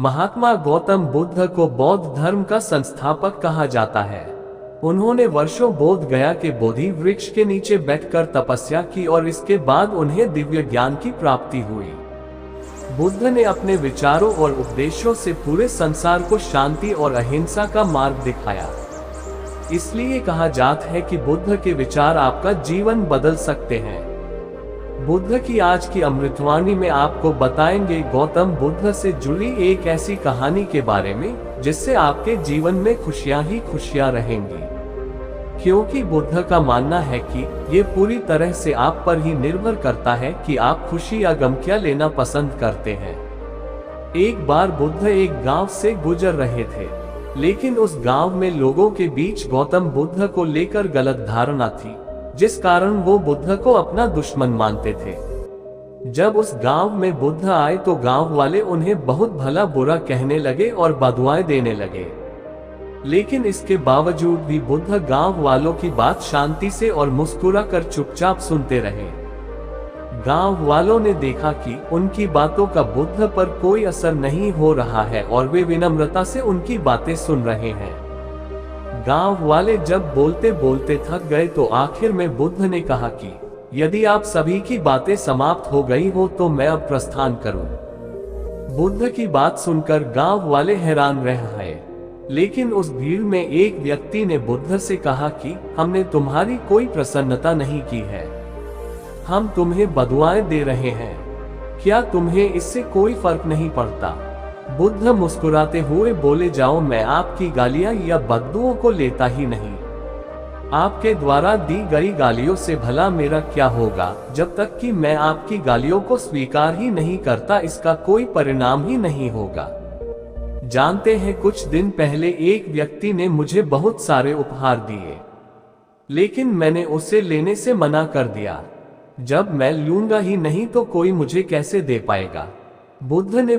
महात्मा गौतम बुद्ध को बौद्ध धर्म का संस्थापक कहा जाता है। उन्होंने वर्षों बोध गया के बोधि वृक्ष के नीचे बैठकर तपस्या की और इसके बाद उन्हें दिव्य ज्ञान की प्राप्ति हुई। बुद्ध ने अपने विचारों और उपदेशों से पूरे संसार को शांति और अहिंसा का मार्ग दिखाया। इसलिए कहा जाता है कि बुद्ध के विचार आपका जीवन बदल सकते हैं। बुद्ध की आज की अमृतवाणी में आपको बताएंगे गौतम बुद्ध से जुड़ी एक ऐसी कहानी के बारे में जिससे आपके जीवन में खुशियां ही खुशियां रहेंगी, क्योंकि बुद्ध का मानना है कि ये पूरी तरह से आप पर ही निर्भर करता है कि आप खुशी या गम क्या लेना पसंद करते हैं। एक बार बुद्ध एक गांव से गुजर रहे थे, लेकिन उस गांव में लोगों के बीच गौतम बुद्ध को लेकर गलत धारणा थी, जिस कारण वो बुद्ध को अपना दुश्मन मानते थे। जब उस गांव में बुद्ध आए तो गांव वाले उन्हें बहुत भला बुरा कहने लगे और बदुआएं देने लगे, लेकिन इसके बावजूद भी बुद्ध गांव वालों की बात शांति से और मुस्कुरा कर चुपचाप सुनते रहे। गांव वालों ने देखा कि उनकी बातों का बुद्ध पर कोई असर नहीं हो रहा है और वे विनम्रता से उनकी बातें सुन रहे हैं। गांव वाले जब बोलते बोलते थक गए तो आखिर में बुद्ध ने कहा कि यदि आप सभी की बातें समाप्त हो गई हो तो मैं अब प्रस्थान करूं। बुद्ध की बात सुनकर गांव वाले हैरान रह गए, लेकिन उस भीड़ में एक व्यक्ति ने बुद्ध से कहा कि हमने तुम्हारी कोई प्रसन्नता नहीं की है, हम तुम्हें बदुआएं दे रहे हैं, क्या तुम्हें इससे कोई फर्क नहीं पड़ता? बुद्ध मुस्कुराते हुए बोले, जाओ, मैं आपकी गालियां या बद्दुओं को लेता ही नहीं। आपके द्वारा दी गई गालियों से भला मेरा क्या होगा? जब तक कि मैं आपकी गालियों को स्वीकार ही नहीं करता इसका कोई परिणाम ही नहीं होगा। जानते हैं, कुछ दिन पहले एक व्यक्ति ने मुझे बहुत सारे उपहार दिए, लेकिन मैंने उसे लेने से मना कर दिया। जब मैं लूंगा ही नहीं तो कोई मुझे कैसे दे पाएगा? बुद्ध ने